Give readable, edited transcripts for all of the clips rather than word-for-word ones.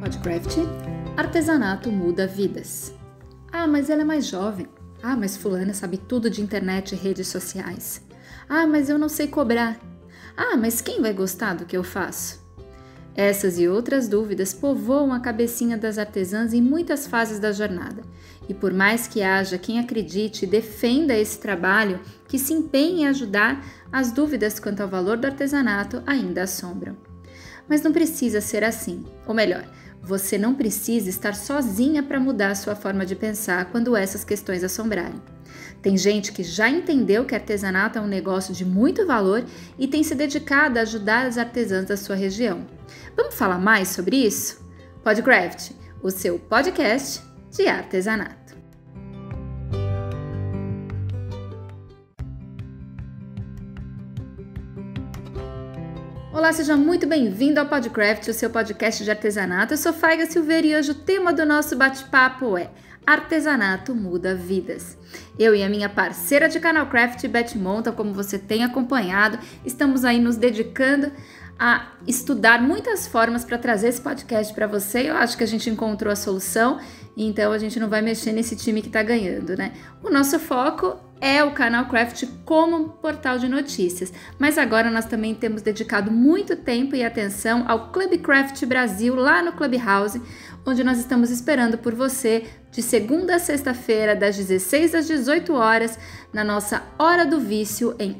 Podcraft, artesanato muda vidas. Ah, mas ela é mais jovem. Ah, mas fulana sabe tudo de internet e redes sociais. Ah, mas eu não sei cobrar. Ah, mas quem vai gostar do que eu faço? Essas e outras dúvidas povoam a cabecinha das artesãs em muitas fases da jornada. E por mais que haja quem acredite e defenda esse trabalho, que se empenhe em ajudar, as dúvidas quanto ao valor do artesanato ainda assombram. Mas não precisa ser assim. Ou melhor, você não precisa estar sozinha para mudar a sua forma de pensar quando essas questões assombrarem. Tem gente que já entendeu que artesanato é um negócio de muito valor e tem se dedicado a ajudar as artesãs da sua região. Vamos falar mais sobre isso? Podcraft, o seu podcast de artesanato. Olá, seja muito bem-vindo ao Podcraft, o seu podcast de artesanato. Eu sou Faiga Silveira e hoje o tema do nosso bate-papo é Artesanato muda vidas. Eu e a minha parceira de canal Craft, Beth Monta, como você tem acompanhado, estamos aí nos dedicando a estudar muitas formas para trazer esse podcast para você. Eu acho que a gente encontrou a solução, então a gente não vai mexer nesse time que está ganhando, né? O nosso foco é o canal Craft como portal de notícias, mas agora nós também temos dedicado muito tempo e atenção ao Clube Craft Brasil, lá no Clubhouse, onde nós estamos esperando por você de segunda a sexta-feira, das 16 às 18 horas, na nossa Hora do Vício em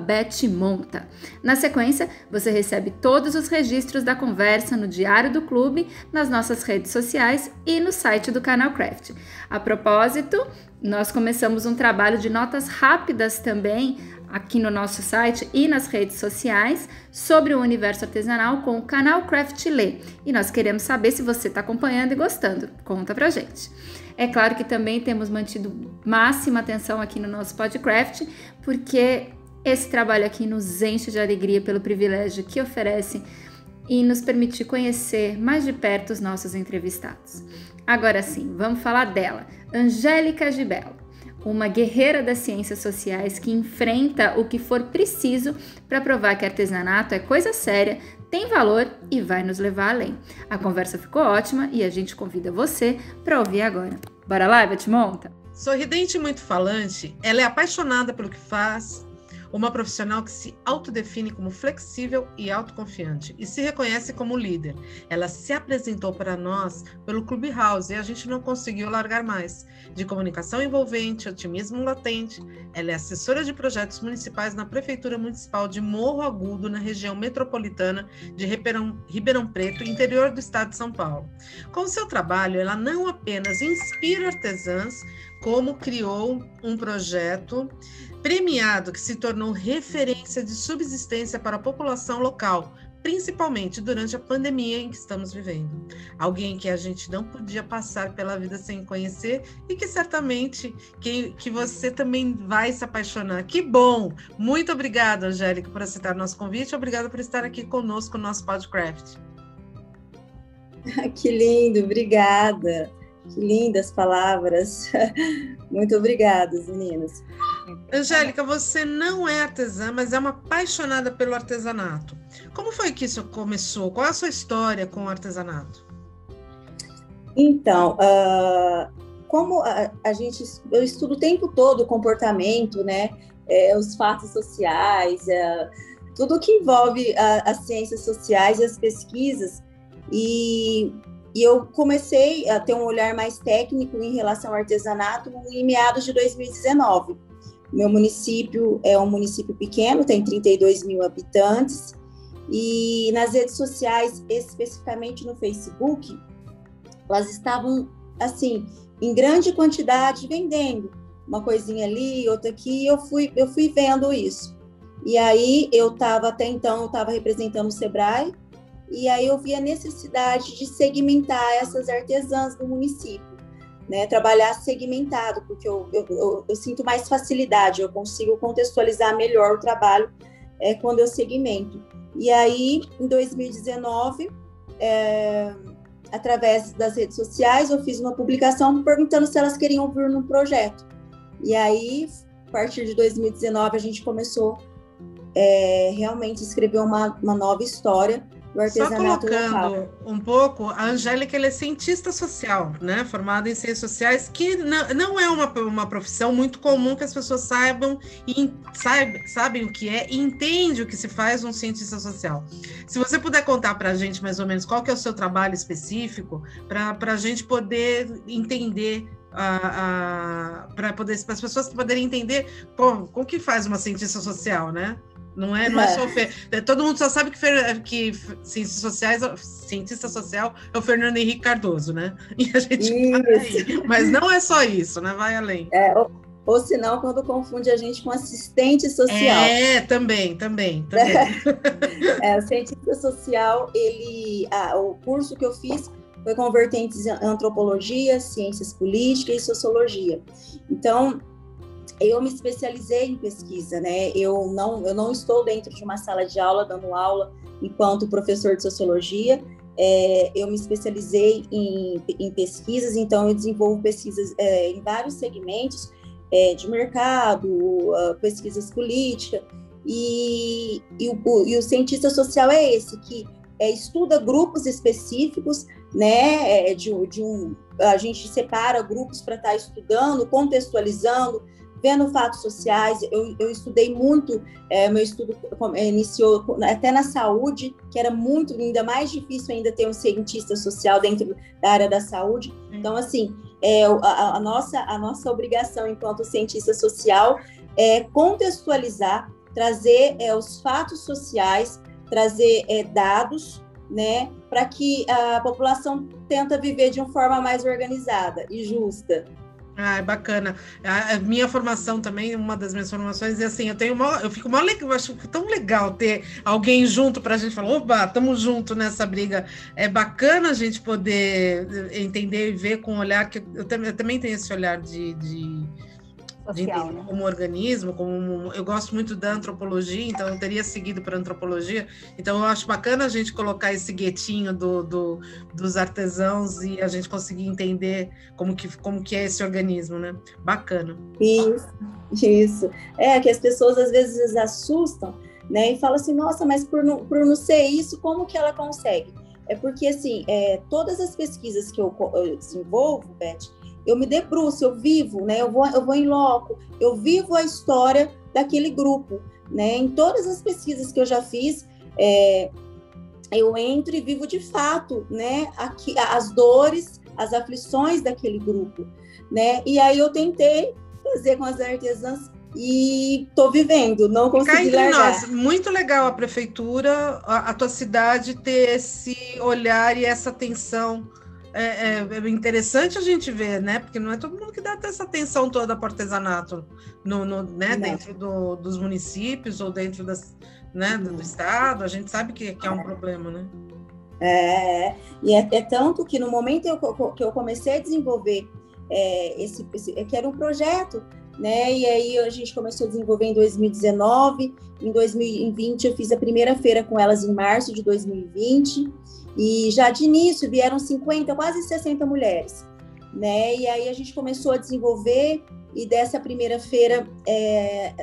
@betmonta. Na sequência, você recebe todos os registros da conversa no Diário do Clube, nas nossas redes sociais e no site do canal Craft. A propósito, nós começamos um trabalho de notas rápidas também aqui no nosso site e nas redes sociais sobre o universo artesanal com o canal Craft Lê. E nós queremos saber se você está acompanhando e gostando. Conta pra gente. É claro que também temos mantido máxima atenção aqui no nosso Podcraft, porque esse trabalho aqui nos enche de alegria pelo privilégio que oferece e nos permitir conhecer mais de perto os nossos entrevistados. Agora sim, vamos falar dela, Angélica Gibello, uma guerreira das ciências sociais que enfrenta o que for preciso para provar que artesanato é coisa séria, tem valor e vai nos levar além. A conversa ficou ótima e a gente convida você para ouvir agora. Bora lá, Beth Monta? Sorridente e muito falante, ela é apaixonada pelo que faz, uma profissional que se autodefine como flexível e autoconfiante e se reconhece como líder. Ela se apresentou para nós pelo Clubhouse e a gente não conseguiu largar mais. De comunicação envolvente, otimismo latente, ela é assessora de projetos municipais na Prefeitura Municipal de Morro Agudo, na região metropolitana de Ribeirão Preto, interior do estado de São Paulo. Com seu trabalho, ela não apenas inspira artesãs, como criou um projeto premiado que se tornou referência de subsistência para a população local, principalmente durante a pandemia em que estamos vivendo. Alguém que a gente não podia passar pela vida sem conhecer e que certamente que você também vai se apaixonar. Que bom! Muito obrigada, Angélica, por aceitar nosso convite. Obrigada por estar aqui conosco no nosso Podcraft. Que lindo, obrigada. Que lindas palavras. Muito obrigada, meninas. Angélica, você não é artesã, mas é uma apaixonada pelo artesanato. Como foi que isso começou? Qual é a sua história com o artesanato? Então, como eu estudo o tempo todo o comportamento, né? Os fatos sociais, tudo que envolve as ciências sociais e as pesquisas. E eu comecei a ter um olhar mais técnico em relação ao artesanato em meados de 2019. Meu município é um município pequeno, tem 32 mil habitantes, e nas redes sociais, especificamente no Facebook, elas estavam, assim, em grande quantidade, vendendo uma coisinha ali, outra aqui, eu fui vendo isso. E aí, até então, eu estava representando o Sebrae, e aí eu vi a necessidade de segmentar essas artesãs do município, né? Trabalhar segmentado, porque eu sinto mais facilidade, eu consigo contextualizar melhor o trabalho quando eu segmento. E aí, em 2019, através das redes sociais, eu fiz uma publicação perguntando se elas queriam vir num projeto. E aí, a partir de 2019, a gente começou realmente a escrever uma nova história do artesanato Só local. colocando um pouco, a Angélica ela é cientista social, né? Formada em ciências sociais, que não é uma profissão muito comum que as pessoas saibam e sabem o que é e entendem o que se faz um cientista social. Se você puder contar para a gente mais ou menos qual que é o seu trabalho específico, para a gente poder entender, para as pessoas poderem entender como que faz uma cientista social, né? Não é só todo mundo só sabe que cientista social é o Fernando Henrique Cardoso, né? E a gente para aí. Mas não é só isso, né? Vai além. Ou senão, quando confunde a gente com assistente social. Também. O cientista social, o curso que eu fiz foi com vertentes em antropologia, ciências políticas e sociologia. Então, eu me especializei em pesquisa, né? Eu não estou dentro de uma sala de aula, dando aula enquanto professor de sociologia. Eu me especializei em pesquisas, então eu desenvolvo pesquisas em vários segmentos de mercado, pesquisas políticas, e o cientista social é esse, que estuda grupos específicos, né? A gente separa grupos para estar estudando, contextualizando, vendo fatos sociais. Eu estudei muito, meu estudo iniciou até na saúde, que era ainda mais difícil ainda ter um cientista social dentro da área da saúde. Então, assim, a nossa obrigação enquanto cientista social é contextualizar, trazer os fatos sociais, trazer dados, né, para que a população tenta viver de uma forma mais organizada e justa. Bacana. A minha formação também, uma das minhas formações é assim, eu acho tão legal ter alguém junto para a gente falar, opa, estamos juntos nessa briga. É bacana a gente poder entender e ver com um olhar, que eu também tenho esse olhar de social, entender, né? como organismo, eu gosto muito da antropologia, então eu teria seguido para antropologia, então eu acho bacana a gente colocar esse guetinho dos artesãos e a gente conseguir entender como que é esse organismo, né? Bacana. Isso. Que as pessoas às vezes assustam, né? E falam assim, nossa, mas por não ser isso, como que ela consegue? É porque, assim, todas as pesquisas que eu desenvolvo, Beth, eu me debruço, eu vivo, né? Eu vou em loco, eu vivo a história daquele grupo, né? Em todas as pesquisas que eu já fiz, eu entro e vivo de fato, né? As dores, as aflições daquele grupo, né? E aí eu tentei fazer com as artesãs e estou vivendo, não consegui largar. Nós, muito legal a prefeitura, a tua cidade ter esse olhar e essa atenção. É interessante a gente ver, né? Porque não é todo mundo que dá essa atenção toda para o artesanato, né? Dentro dos municípios ou dentro do estado. A gente sabe que é um problema, né? E é tanto que no momento que eu comecei a desenvolver que era um projeto, né? E aí a gente começou a desenvolver em 2019, em 2020 eu fiz a primeira feira com elas em março de 2020, e já de início vieram 50, quase 60 mulheres, né? E aí a gente começou a desenvolver, e dessa primeira feira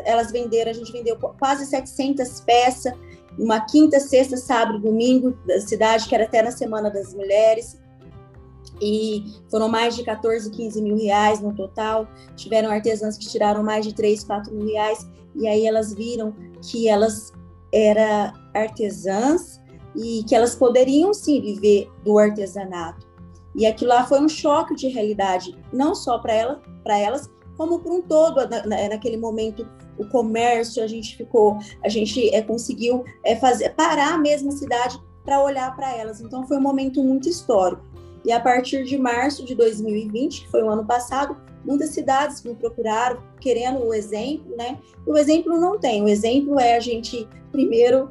a gente vendeu quase 700 peças, uma quinta, sexta, sábado, domingo da cidade, que era até na Semana das Mulheres, e foram mais de 14, 15 mil reais no total. Tiveram artesãs que tiraram mais de 3, 4 mil reais, e aí elas viram que elas eram artesãs e que elas poderiam sim viver do artesanato. E aquilo lá foi um choque de realidade, não só para elas, como para um todo. Naquele momento, o comércio, a gente conseguiu parar mesmo a cidade para olhar para elas. Então foi um momento muito histórico. E a partir de março de 2020, que foi o ano passado, muitas cidades me procuraram querendo o exemplo, né? O exemplo não tem. O exemplo é a gente, primeiro,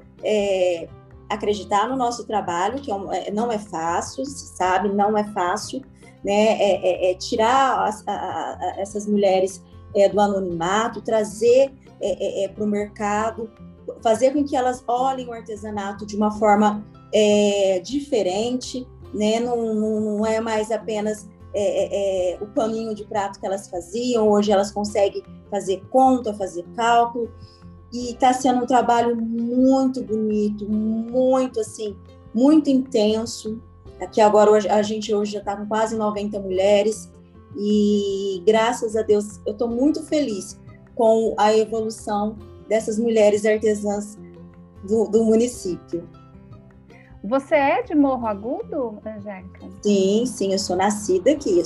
acreditar no nosso trabalho, que não é fácil, sabe? Não é fácil, né? Tirar essas mulheres do anonimato, trazer para o mercado, fazer com que elas olhem o artesanato de uma forma diferente, né? Não é mais apenas o paninho de prato que elas faziam. Hoje elas conseguem fazer conta, fazer cálculo, e está sendo um trabalho muito bonito, muito assim, muito intenso. Aqui agora a gente hoje já está com quase 90 mulheres e graças a Deus eu estou muito feliz com a evolução dessas mulheres artesãs do município. Você é de Morro Agudo, Angélica? Sim, eu sou nascida aqui,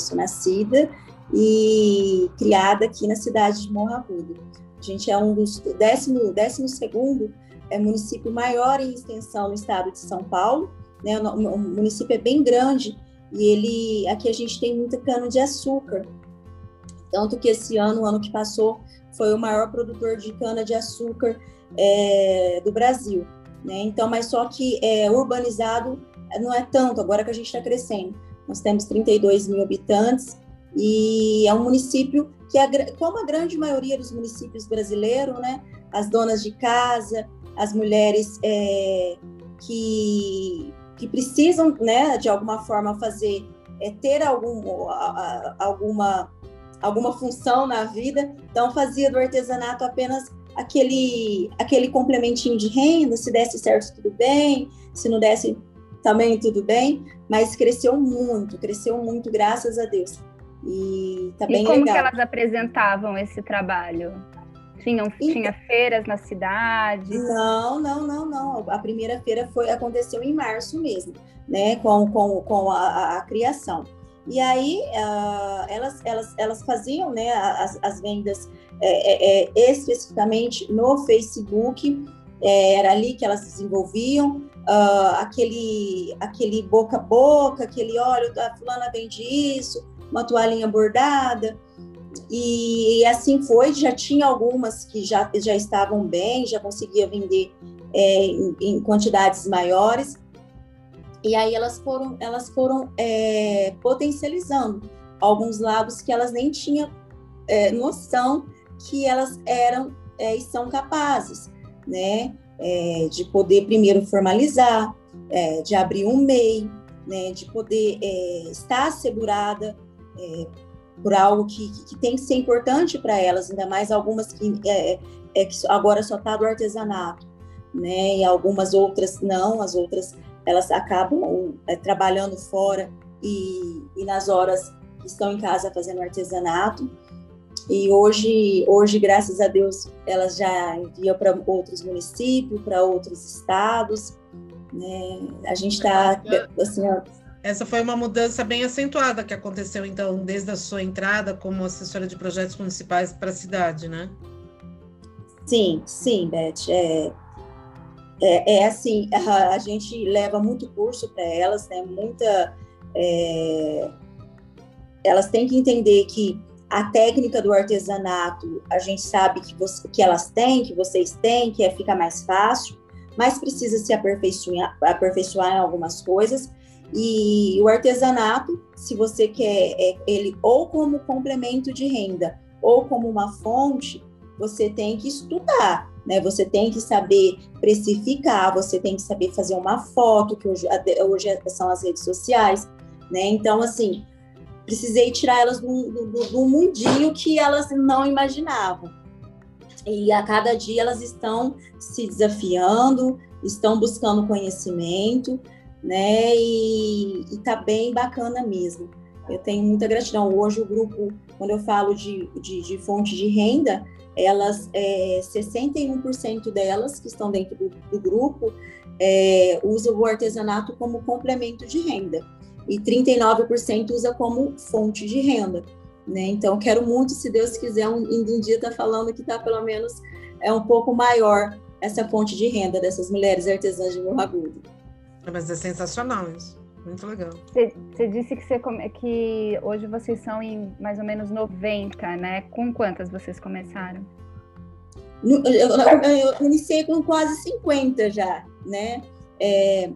e criada aqui na cidade de Morro Agudo. A gente é um dos 12º município maior em extensão no estado de São Paulo, né? O município é bem grande e aqui a gente tem muita cana-de-açúcar, tanto que esse ano, o ano que passou, foi o maior produtor de cana-de-açúcar do Brasil, né? Então, mas só que urbanizado não é tanto, agora que a gente está crescendo. Nós temos 32 mil habitantes e é um município que, como a grande maioria dos municípios brasileiros, né? As donas de casa, as mulheres que precisam, né, de alguma forma ter alguma função na vida, então fazia do artesanato apenas aquele complementinho de renda, se desse certo tudo bem, se não desse também tudo bem, mas cresceu muito, graças a Deus. E tá bem legal. E como que elas apresentavam esse trabalho? Tinha feiras na cidade? Não. A primeira feira aconteceu em março mesmo, né? Com a criação. E aí elas faziam, né, as vendas especificamente no Facebook, era ali que elas desenvolviam aquele boca a boca, aquele olha, a fulana vende isso, uma toalhinha bordada. E assim foi, já tinha algumas que já estavam bem, já conseguia vender em quantidades maiores, e aí elas foram potencializando alguns lados que elas nem tinham noção que elas eram e são capazes, né, de poder primeiro formalizar, de abrir um MEI, né, de poder estar assegurada por algo que tem que ser importante para elas, ainda mais algumas que agora só está do artesanato, né? E algumas outras não, as outras elas acabam trabalhando fora e nas horas que estão em casa fazendo artesanato. E hoje, graças a Deus, elas já enviam para outros municípios, para outros estados, né? A gente está assim, essa foi uma mudança bem acentuada que aconteceu, então, desde a sua entrada como assessora de projetos municipais para a cidade, né? Sim, Beth. Assim, a gente leva muito curso para elas, né? Elas têm que entender que a técnica do artesanato, a gente sabe que elas têm, que vocês têm, que fica mais fácil, mas precisa se aperfeiçoar em algumas coisas. E o artesanato, se você quer ele ou como complemento de renda ou como uma fonte, você tem que estudar, né? Você tem que saber precificar, você tem que saber fazer uma foto, que hoje são as redes sociais, né? Então, assim, precisei tirar elas do mundinho que elas não imaginavam. E a cada dia elas estão se desafiando, estão buscando conhecimento, né? E tá bem bacana mesmo. Eu tenho muita gratidão. Hoje o grupo, quando eu falo de fonte de renda, elas 61% delas que estão dentro do grupo usam o artesanato como complemento de renda e 39% usa como fonte de renda, né? Então quero muito, se Deus quiser, um dia tá falando que tá pelo menos um pouco maior essa fonte de renda dessas mulheres artesãs de Morro Agudo. Mas é sensacional isso, muito legal. Você disse que hoje vocês são em mais ou menos 90, né? Com quantas vocês começaram? Eu iniciei com quase 50 já, né?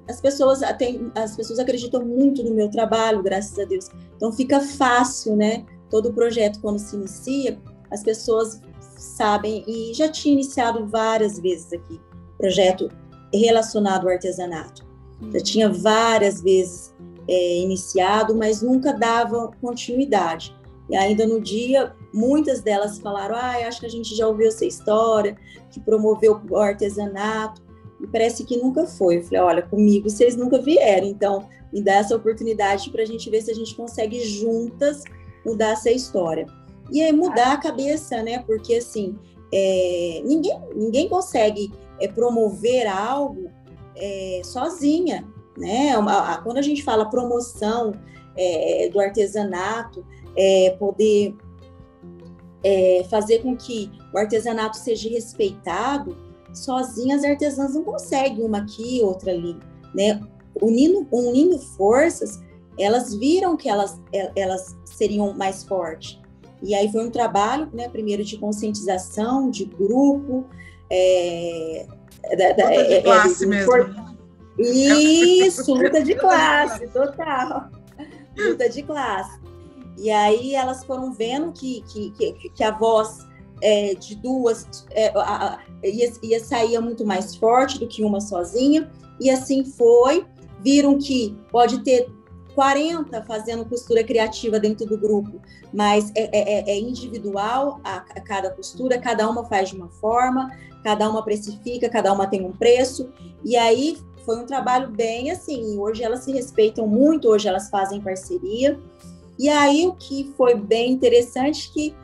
As pessoas acreditam muito no meu trabalho, graças a Deus. Então fica fácil, né? Todo projeto, quando se inicia, as pessoas sabem, e já tinha iniciado várias vezes aqui, projeto relacionado ao artesanato. Já tinha várias vezes iniciado, mas nunca dava continuidade. E ainda no dia, muitas delas falaram: acho que a gente já ouviu essa história, que promoveu o artesanato, e parece que nunca foi. Eu falei, olha, comigo vocês nunca vieram, então me dá essa oportunidade para a gente ver se a gente consegue juntas mudar essa história. E aí mudar a cabeça, né? Porque assim, ninguém consegue promover algo sozinha, né? Quando a gente fala promoção do artesanato, poder fazer com que o artesanato seja respeitado, sozinhas as artesãs não conseguem uma aqui, outra ali, né? Unindo forças, elas viram que elas seriam mais fortes. E aí foi um trabalho, né, primeiro de conscientização, de grupo, luta de classe mesmo. Isso, luta de classe, total. Luta de classe. E aí elas foram vendo que a voz de duas ia sair muito mais forte do que uma sozinha, e assim foi. Viram que pode ter 40 fazendo costura criativa dentro do grupo, mas é individual a cada costura, cada uma faz de uma forma, cada uma precifica, cada uma tem um preço, e aí foi um trabalho bem assim, hoje elas se respeitam muito, hoje elas fazem parceria, e aí o que foi bem interessante que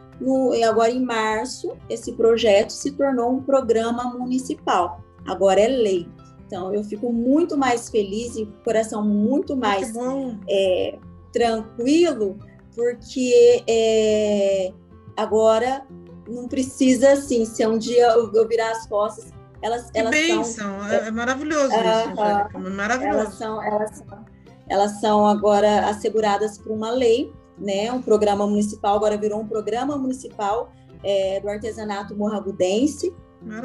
agora em março, esse projeto se tornou um programa municipal, agora é lei. Então, eu fico muito mais feliz e com o coração muito mais tranquilo, porque agora não precisa, assim, se um dia eu virar as costas, elas bênção, é maravilhoso isso, Angélica, é maravilhoso. Elas são agora asseguradas por uma lei, né? Um programa municipal, agora virou um programa municipal do artesanato morragudense.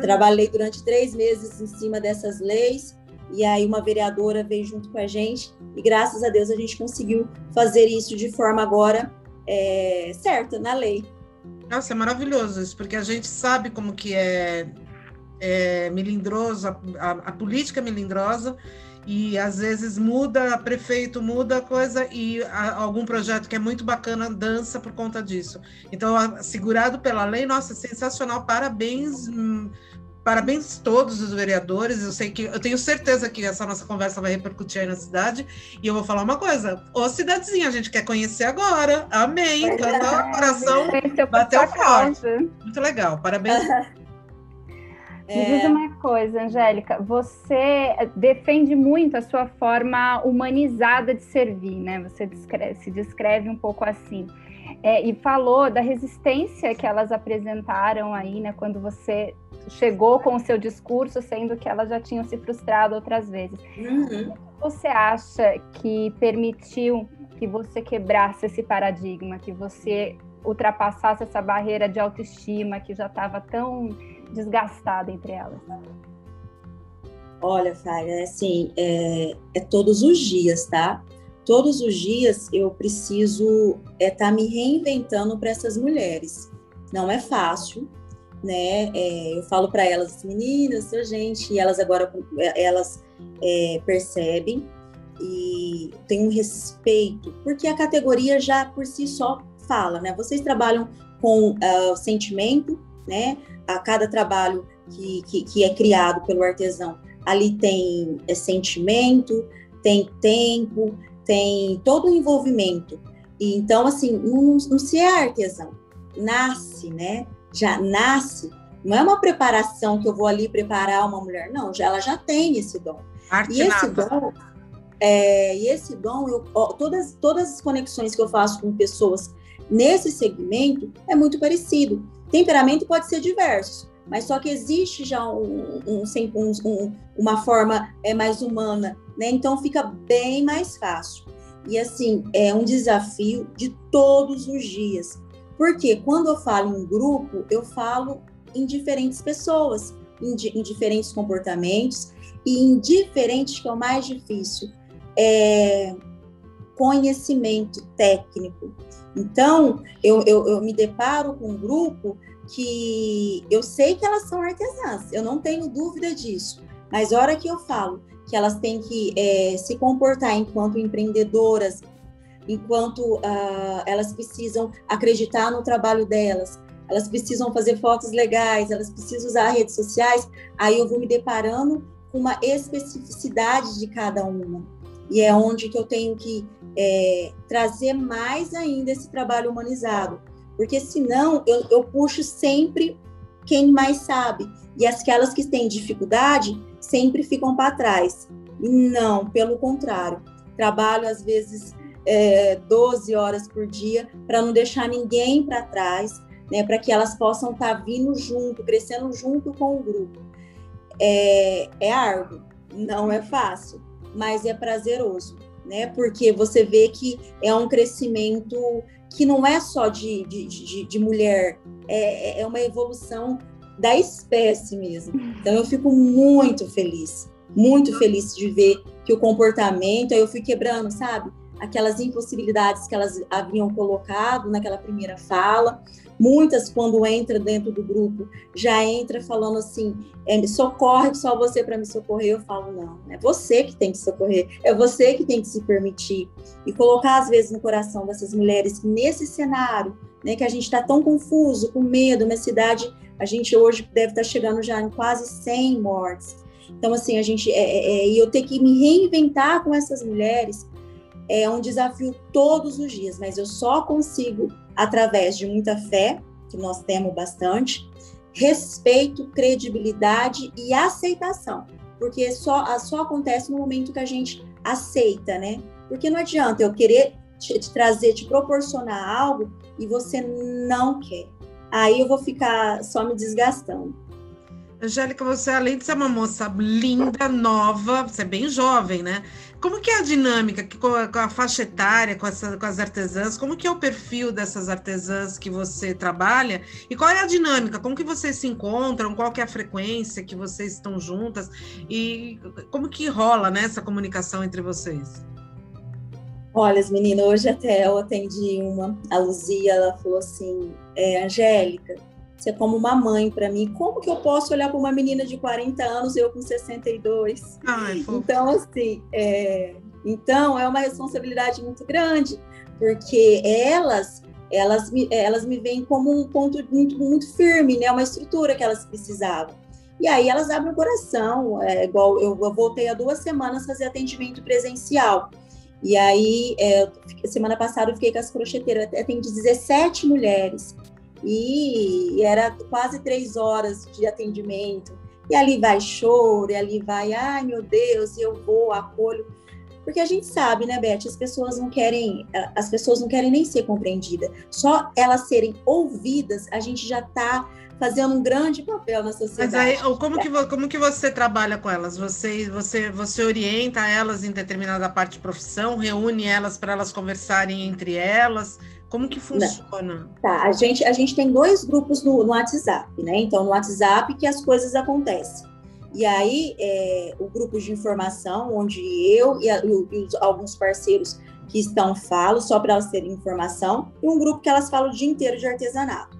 Trabalhei durante 3 meses em cima dessas leis, e aí uma vereadora veio junto com a gente, e graças a Deus a gente conseguiu fazer isso de forma agora certa, na lei. Nossa, é maravilhoso isso, porque a gente sabe como que é melindroso, a política é melindrosa, e às vezes muda prefeito, muda coisa, e algum projeto que é muito bacana dança por conta disso. Então, segurado pela lei, nossa, sensacional, parabéns todos os vereadores, eu tenho certeza que essa nossa conversa vai repercutir aí na cidade, e eu vou falar uma coisa, ô cidadezinha, a gente quer conhecer agora, amém, encantou o coração, bateu forte, muito legal, parabéns. Me diz uma coisa, Angélica, você defende muito a sua forma humanizada de servir, né? Você se descreve um pouco assim. E falou da resistência que elas apresentaram aí, né? Quando você chegou com o seu discurso, sendo que elas já tinham se frustrado outras vezes. Uhum. O que você acha que permitiu que você quebrasse esse paradigma, que você ultrapassasse essa barreira de autoestima que já estava tão desgastada entre elas? Olha, Fábio, assim, todos os dias, tá? Todos os dias eu preciso estar me reinventando para essas mulheres. Não é fácil, né? Eu falo para elas, meninas, gente, e elas agora percebem e tem um respeito, porque a categoria já por si só fala, né? Vocês trabalham com sentimento, né? A cada trabalho que é criado pelo artesão, ali tem sentimento, tem tempo, tem todo o envolvimento. E, então, assim, não se é artesão, nasce, né? Já nasce. Não é uma preparação que eu vou ali preparar uma mulher, não. Ela já tem esse dom. E esse dom, todas as conexões que eu faço com pessoas nesse segmento é muito parecido. Temperamento pode ser diverso, mas só que existe já uma forma mais humana, né? Então fica bem mais fácil. E assim, é um desafio de todos os dias. Porque quando eu falo em grupo, eu falo em diferentes pessoas, em diferentes comportamentos e em diferentes, que é o mais difícil, conhecimento técnico. Então, eu me deparo com um grupo que eu sei que elas são artesãs, eu não tenho dúvida disso, mas a hora que eu falo que elas têm que se comportar enquanto empreendedoras, enquanto elas precisam acreditar no trabalho delas, elas precisam fazer fotos legais, elas precisam usar redes sociais, aí eu vou me deparando com uma especificidade de cada uma. E é onde que eu tenho que trazer mais ainda esse trabalho humanizado. Porque senão eu puxo sempre quem mais sabe. E aquelas que têm dificuldade sempre ficam para trás. E não, pelo contrário. Trabalho, às vezes, 12 horas por dia para não deixar ninguém para trás, né, para que elas possam estar vindo junto, crescendo junto com o grupo. É árduo, não é fácil, mas é prazeroso, né? Porque você vê que é um crescimento que não é só de mulher, é uma evolução da espécie mesmo. Então, eu fico muito feliz de ver que o comportamento, aí eu fui quebrando, sabe? Aquelas impossibilidades que elas haviam colocado naquela primeira fala. Muitas, quando entra dentro do grupo, já entra falando assim, me socorre, só você para me socorrer. Eu falo, não, é você que tem que socorrer, é você que tem que se permitir. E colocar, às vezes, no coração dessas mulheres, nesse cenário, né, que a gente está tão confuso, com medo, uma cidade, a gente hoje deve estar chegando já em quase 100 mortes. Então, assim, eu ter que me reinventar com essas mulheres, é um desafio todos os dias, mas eu só consigo através de muita fé, que nós temos bastante, respeito, credibilidade e aceitação, porque só acontece no momento que a gente aceita, né? Porque não adianta eu querer te trazer, te proporcionar algo e você não quer. Aí eu vou ficar só me desgastando. Angélica, você, além de ser uma moça linda, nova, você é bem jovem, né? Como que é a dinâmica com a faixa etária, com as artesãs? Como que é o perfil dessas artesãs que você trabalha? E qual é a dinâmica? Como que vocês se encontram? Qual que é a frequência que vocês estão juntas? E como que rola, né, essa comunicação entre vocês? Olha, as meninas, hoje até eu atendi a Luzia, ela falou assim, Angélica, você é como uma mãe para mim. Como que eu posso olhar para uma menina de 40 anos e eu com 62? Ai, então, assim, então é uma responsabilidade muito grande, porque elas me veem como um ponto muito, muito firme, né? Uma estrutura que elas precisavam. E aí elas abrem o coração, igual eu voltei há 2 semanas fazer atendimento presencial. E aí, semana passada eu fiquei com as crocheteiras, atendi 17 mulheres. E era quase 3 horas de atendimento, e ali vai choro, e ali vai, ai meu Deus, e eu vou, acolho, porque a gente sabe, né, Beth, as pessoas não querem nem ser compreendidas, só elas serem ouvidas, a gente já está fazendo um grande papel na sociedade. Mas aí, como que você trabalha com elas? Você orienta elas em determinada parte de profissão, reúne elas para elas conversarem entre elas? Como que funciona? Tá, a gente tem 2 grupos no WhatsApp, né? Então, no WhatsApp que as coisas acontecem. E aí, o grupo de informação, onde eu e alguns parceiros que falam, só para elas terem informação, e um grupo que elas falam o dia inteiro de artesanato.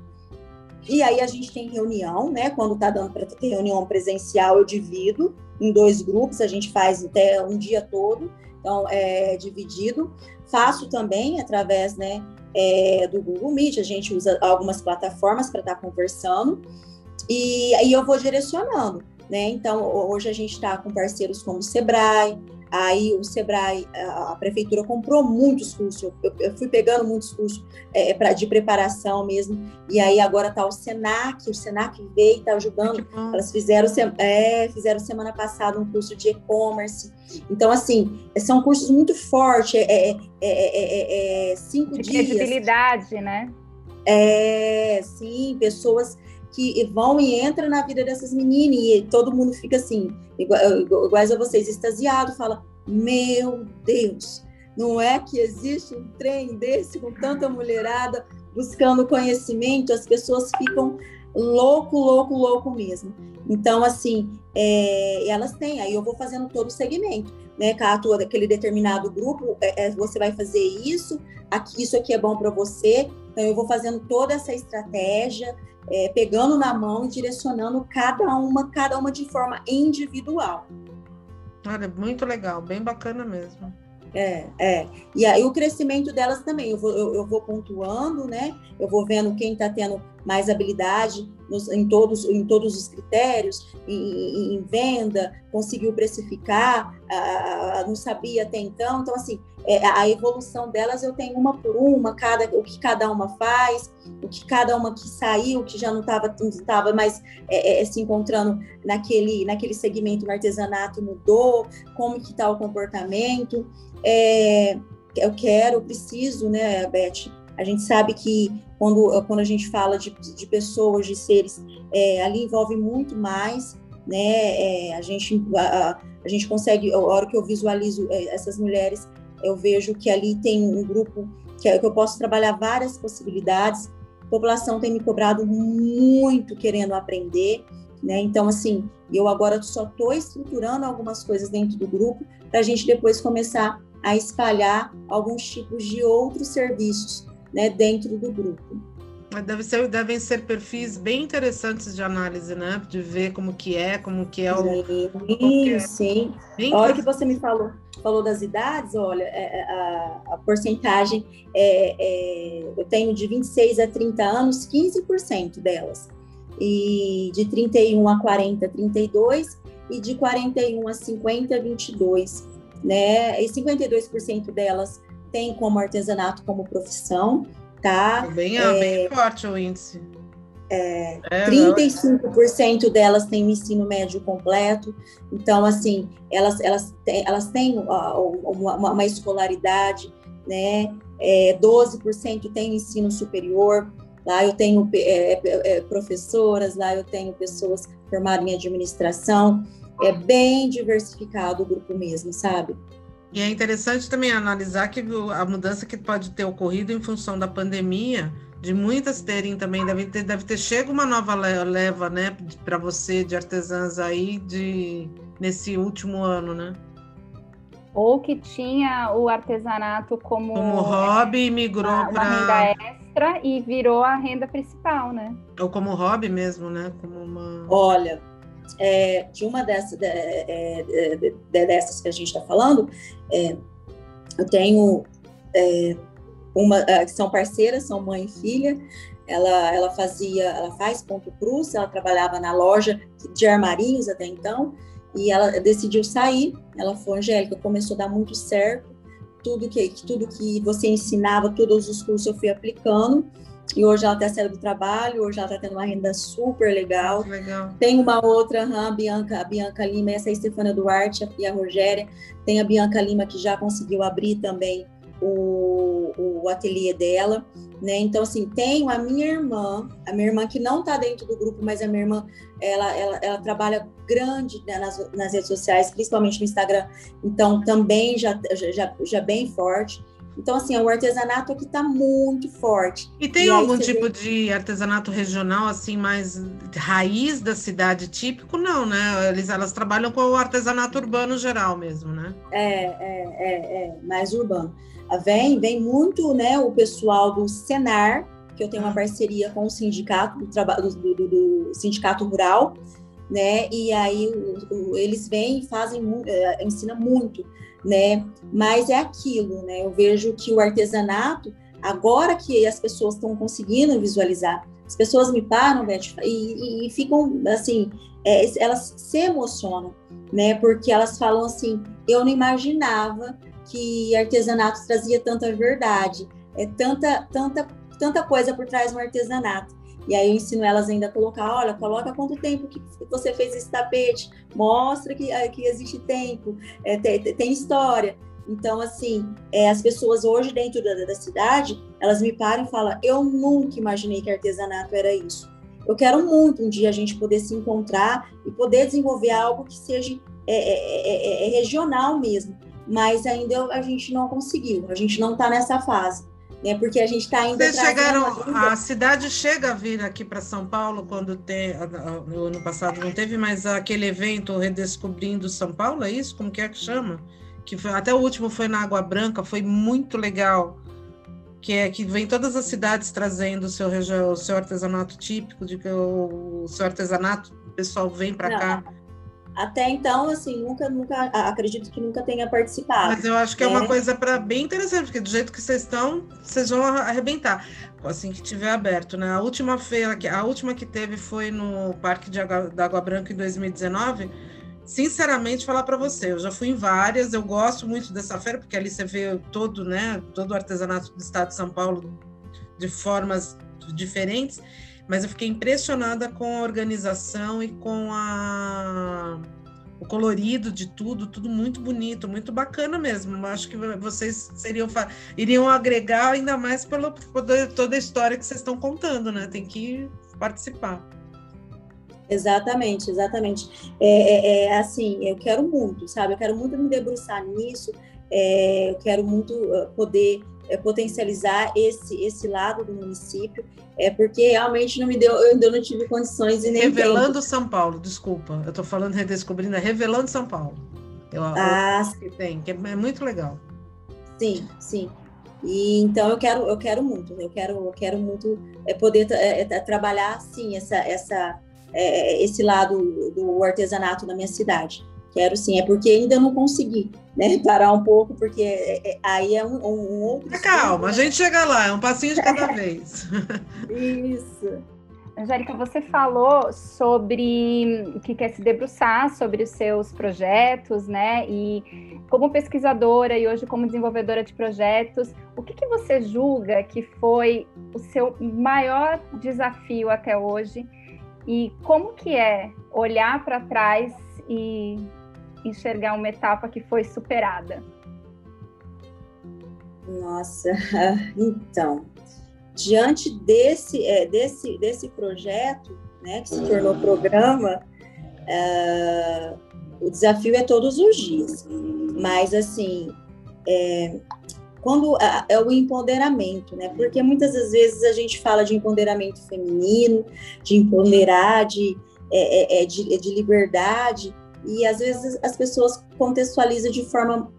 E aí, a gente tem reunião, né? Quando está dando para ter reunião presencial, eu divido em 2 grupos, a gente faz até um dia todo, então, é dividido. Faço também através, né, do Google Meet, a gente usa algumas plataformas para estar conversando, e aí eu vou direcionando, né? Então, hoje a gente está com parceiros como o Sebrae, aí o Sebrae, a prefeitura comprou muitos cursos, eu fui pegando muitos cursos de preparação mesmo, e aí agora está o Senac veio e está ajudando, elas fizeram semana passada um curso de e-commerce, então assim, são cursos muito fortes, 5 dias. Credibilidade, né? Sim, pessoas que vão e entram na vida dessas meninas, e todo mundo fica assim, iguais a vocês, extasiado, fala, meu Deus, não é que existe um trem desse com tanta mulherada buscando conhecimento, as pessoas ficam louco mesmo. Então, assim, elas têm, aí eu vou fazendo todo o segmento, né, Cato, daquele determinado grupo, você vai fazer isso aqui é bom para você, então eu vou fazendo toda essa estratégia, pegando na mão e direcionando cada uma de forma individual. Olha, muito legal, bem bacana mesmo. E aí o crescimento delas também, eu vou pontuando, né? Eu vou vendo quem está tendo mais habilidade em todos os critérios, em venda, conseguiu precificar, não sabia até então. Então, assim, a evolução delas eu tenho uma por uma, o que cada uma faz, o que cada uma que saiu, que já não estava mais se encontrando naquele segmento no artesanato, mudou, como que está o comportamento. Eu preciso, né, Beth? A gente sabe que quando a gente fala de pessoas, de seres, ali envolve muito mais, né? A gente consegue, a hora que eu visualizo essas mulheres, eu vejo que ali tem um grupo que eu posso trabalhar várias possibilidades. A população tem me cobrado muito querendo aprender, né? Então, assim, eu agora só estou estruturando algumas coisas dentro do grupo para a gente depois começar a espalhar alguns tipos de outros serviços, né, dentro do grupo. Devem ser perfis bem interessantes de análise, né? De ver como que é o... Sim. A hora que você me falou das idades, olha, a porcentagem, eu tenho de 26 a 30 anos, 15% delas. E de 31 a 40, 32%, e de 41 a 50, 22%. Né? E 52% delas têm como artesanato como profissão, tá? Bem forte o índice. 35% delas têm o ensino médio completo. Então, assim, elas têm uma escolaridade, né? 12% têm o ensino superior. Lá eu tenho professoras, lá eu tenho pessoas formadas em administração. É bem diversificado o grupo mesmo, sabe? E é interessante também analisar que a mudança que pode ter ocorrido em função da pandemia, de muitas terem também, deve ter chego uma nova leva, né, para você, de artesãs aí, nesse último ano, né? Ou que tinha o artesanato como hobby e migrou uma renda extra e virou a renda principal, né? Ou como hobby mesmo, né? Olha, de uma dessas que a gente está falando, eu tenho uma que são parceiras, são mãe e filha. Ela faz ponto cruz, ela trabalhava na loja de armarinhos até então, e ela decidiu sair. Ela foi, Angélica, começou a dar muito certo, tudo que você ensinava, todos os cursos eu fui aplicando. E hoje ela está saindo do trabalho, hoje ela está tendo uma renda super legal. Legal. Tem uma outra, a Bianca Lima, essa é a Estefânia Duarte e a Rogéria. Tem a Bianca Lima, que já conseguiu abrir também o ateliê dela, né? Então, assim, tenho a minha irmã que não está dentro do grupo, mas a minha irmã, ela trabalha grande, né, nas redes sociais, principalmente no Instagram, então também já bem forte. Então, assim, o artesanato aqui está muito forte. E tem algum tipo de artesanato regional, assim, mais raiz da cidade, típico? Não, né? Elas trabalham com o artesanato urbano geral mesmo, né? Mais urbano. Vem muito, né, o pessoal do Senar, que eu tenho uma parceria com o sindicato do Sindicato Rural, né? E aí eles vêm e ensinam muito, né? Mas é aquilo, né? Eu vejo que o artesanato, agora que as pessoas estão conseguindo visualizar, as pessoas me param, Beth, e ficam assim, elas se emocionam, né? Porque elas falam assim: eu não imaginava que artesanato trazia tanta verdade, tanta coisa por trás do artesanato. E aí eu ensino elas ainda a colocar, olha, coloca quanto tempo que você fez esse tapete, mostra que existe tempo, tem história. Então, assim, as pessoas hoje dentro da cidade, elas me param e falam: eu nunca imaginei que artesanato era isso. Eu quero muito um dia a gente poder se encontrar e poder desenvolver algo que seja regional mesmo, mas ainda a gente não conseguiu, a gente não está nessa fase. Né, porque a gente está ainda a cidade chega a vir aqui para São Paulo quando no ano passado não teve, mas aquele evento Redescobrindo São Paulo, é isso? Como que é que chama? Até o último foi na Água Branca, foi muito legal, que vem todas as cidades trazendo o seu artesanato típico, o seu artesanato, o pessoal vem para cá. Até então, assim, acredito que nunca tenha participado. Mas eu acho que é uma coisa bem interessante, porque do jeito que vocês estão, vocês vão arrebentar, assim que tiver aberto, né? A última feira, a última que teve foi no Parque da Água Branca em 2019. Sinceramente, falar para você, eu já fui em várias, eu gosto muito dessa feira, porque ali você vê todo, né, todo o artesanato do estado de São Paulo de formas diferentes, mas eu fiquei impressionada com a organização e com o colorido de tudo muito bonito, muito bacana mesmo. Eu acho que vocês iriam agregar ainda mais por toda a história que vocês estão contando, né? Tem que participar. Exatamente. Assim, eu quero muito, sabe? Eu quero muito me debruçar nisso, eu quero muito poder potencializar esse lado do município, porque realmente eu ainda não tive condições e nem Revelando tempo. São Paulo, desculpa, eu estou falando redescobrindo, Revelando São Paulo. Tem, que é muito legal. Sim. E então eu quero muito poder trabalhar assim esse lado do artesanato na minha cidade. Quero sim, porque ainda não consegui, né, parar um pouco, porque aí é um outro... Calma, a gente chega lá, é um passinho de cada vez. Isso. Angélica, você falou sobre que quer se debruçar sobre os seus projetos, né? E como pesquisadora e hoje como desenvolvedora de projetos, o que você julga que foi o seu maior desafio até hoje? E como que é olhar para trás e enxergar uma etapa que foi superada? Nossa, então, diante desse projeto, né, que se tornou programa, o desafio é todos os dias. Mas, assim, quando é o empoderamento, né? Porque muitas das vezes a gente fala de empoderamento feminino, de empoderar, de liberdade, e às vezes as pessoas contextualizam de forma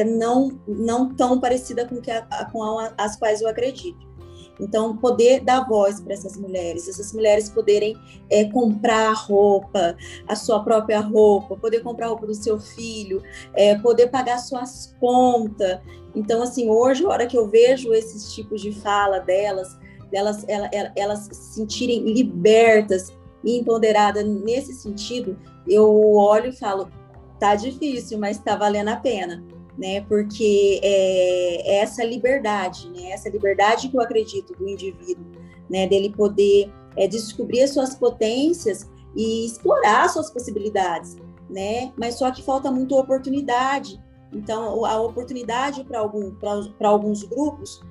não tão parecida com as quais eu acredito. Então, poder dar voz para essas mulheres poderem comprar roupa, a sua própria roupa, poder comprar a roupa do seu filho, poder pagar suas contas. Então, assim, hoje, a hora que eu vejo esses tipos de fala delas se sentirem libertas e empoderadas nesse sentido, eu olho e falo, tá difícil, mas tá valendo a pena, né? Porque essa liberdade, né? Essa liberdade que eu acredito do indivíduo, né? Dele poder descobrir as suas potências e explorar as suas possibilidades, né? Mas só que falta muito oportunidade. Então, a oportunidade para alguns grupos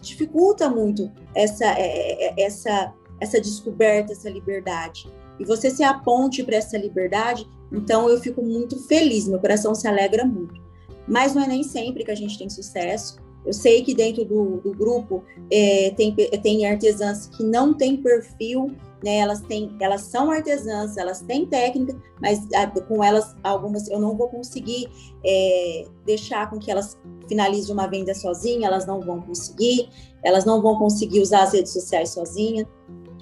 dificulta muito essa descoberta, essa liberdade. E você ser a ponte para essa liberdade, então eu fico muito feliz, meu coração se alegra muito. Mas não é nem sempre que a gente tem sucesso. Eu sei que dentro do grupo tem artesãs que não têm perfil, né? Elas são artesãs, elas têm técnica, mas com elas, algumas, eu não vou conseguir deixar com que elas finalizem uma venda sozinha, elas não vão conseguir usar as redes sociais sozinha.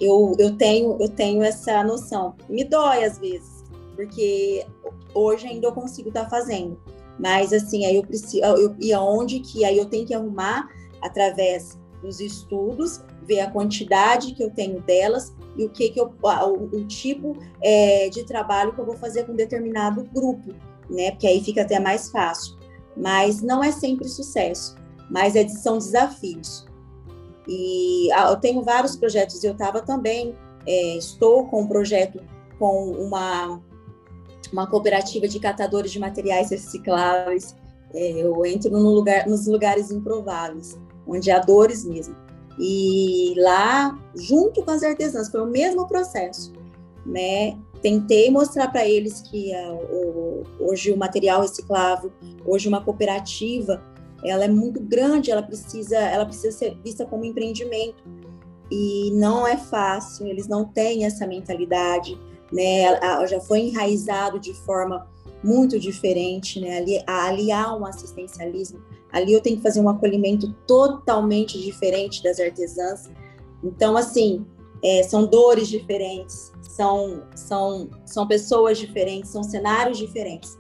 Eu tenho essa noção. Me dói às vezes, porque hoje ainda eu consigo estar fazendo. Mas assim, aí eu preciso, aí eu tenho que arrumar através dos estudos, ver a quantidade que eu tenho delas e o tipo de trabalho que eu vou fazer com determinado grupo, né? Porque aí fica até mais fácil. Mas não é sempre sucesso, mas são desafios. E eu tenho vários projetos, eu estava também, estou com um projeto com uma cooperativa de catadores de materiais recicláveis. Eu entro nos lugares improváveis, onde há dores mesmo. E lá, junto com as artesãs, foi o mesmo processo, né? Tentei mostrar para eles que hoje o material reciclável, hoje uma cooperativa, ela é muito grande, ela precisa ser vista como empreendimento. E não é fácil, eles não têm essa mentalidade, né? Já foi enraizado de forma muito diferente, né? Ali há um assistencialismo, ali eu tenho que fazer um acolhimento totalmente diferente das artesãs. Então, assim, são dores diferentes, são pessoas diferentes, são cenários diferentes.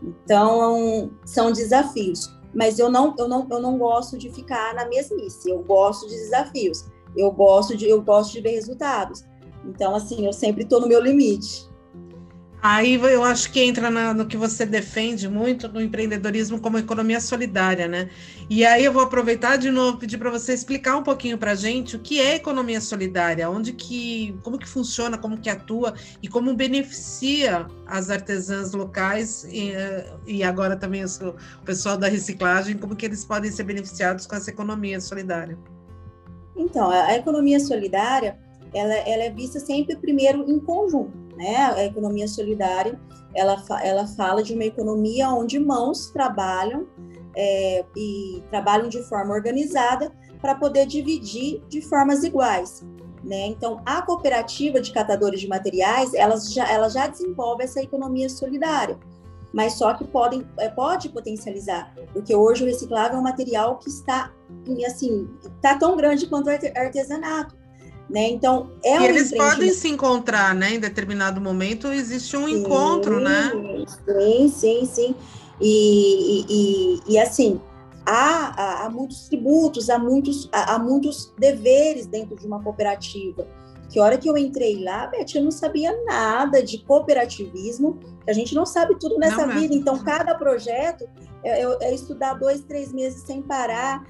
Então, são desafios. Mas eu não gosto de ficar na mesmice, eu gosto de desafios, eu gosto de ver resultados. Então, assim, eu sempre estou no meu limite. Aí eu acho que entra no que você defende muito, no empreendedorismo como economia solidária, né? E aí eu vou aproveitar de novo, pedir para você explicar um pouquinho para a gente o que é economia solidária, como que funciona, como que atua e como beneficia as artesãs locais e agora também o pessoal da reciclagem, como que eles podem ser beneficiados com essa economia solidária. Então, a economia solidária, ela é vista sempre primeiro em conjunto, né? A economia solidária, ela fala de uma economia onde mãos trabalham e trabalham de forma organizada para poder dividir de formas iguais, né? Então, a cooperativa de catadores de materiais, ela já desenvolve essa economia solidária, mas só que pode potencializar, porque hoje o reciclável é um material que está tão grande quanto o artesanato. Né? Então, e eles podem se encontrar, né? Em determinado momento existe um encontro, né? Sim. E assim, há muitos tributos, há muitos deveres dentro de uma cooperativa. Que a hora que eu entrei lá, Beth, eu não sabia nada de cooperativismo, que a gente não sabe tudo nessa vida. Então, cada projeto é estudar 2-3 meses sem parar,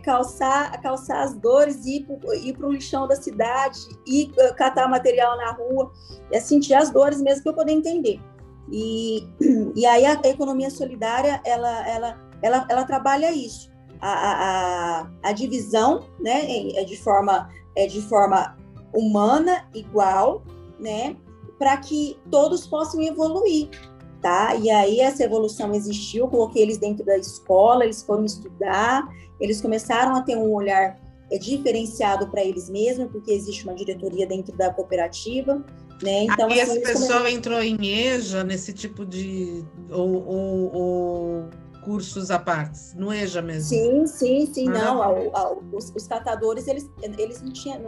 calçar as dores, ir para o lixão da cidade, ir catar material na rua, sentir as dores mesmo para eu poder entender. E aí a economia solidária, ela trabalha isso, a divisão, né, de forma humana, igual, né, para que todos possam evoluir, tá? E aí essa evolução existiu, coloquei eles dentro da escola, eles foram estudar, eles começaram a ter um olhar diferenciado para eles mesmos, porque existe uma diretoria dentro da cooperativa, né? Então, aí esse pessoal entrou em EJA, nesse tipo de... ou cursos à parte, no EJA mesmo? Sim. Não, os catadores, eles não tinham...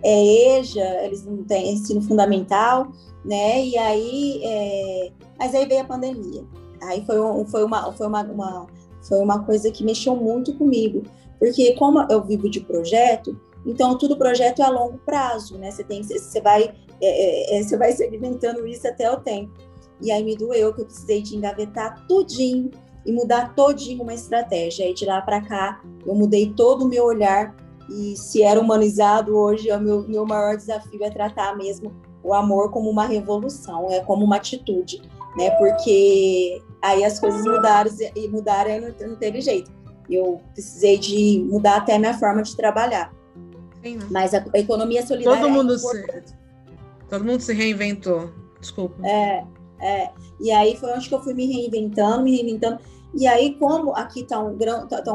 EJA, eles não têm ensino fundamental, né? E aí... mas aí veio a pandemia. Aí foi uma coisa que mexeu muito comigo, porque como eu vivo de projeto, então todo projeto é a longo prazo, né? Você vai segmentando isso até o tempo. E aí me doeu que eu precisei de engavetar tudinho e mudar todinho uma estratégia. Aí de lá para cá, eu mudei todo o meu olhar, e se era humanizado, hoje o meu maior desafio é tratar mesmo o amor como uma revolução, como uma atitude, né? Porque aí as coisas mudaram não teve jeito. Eu precisei de mudar até a minha forma de trabalhar. Sim, né? Mas a economia solidária todo mundo se reinventou. Desculpa. E aí foi onde que eu fui me reinventando. E aí, como aqui está um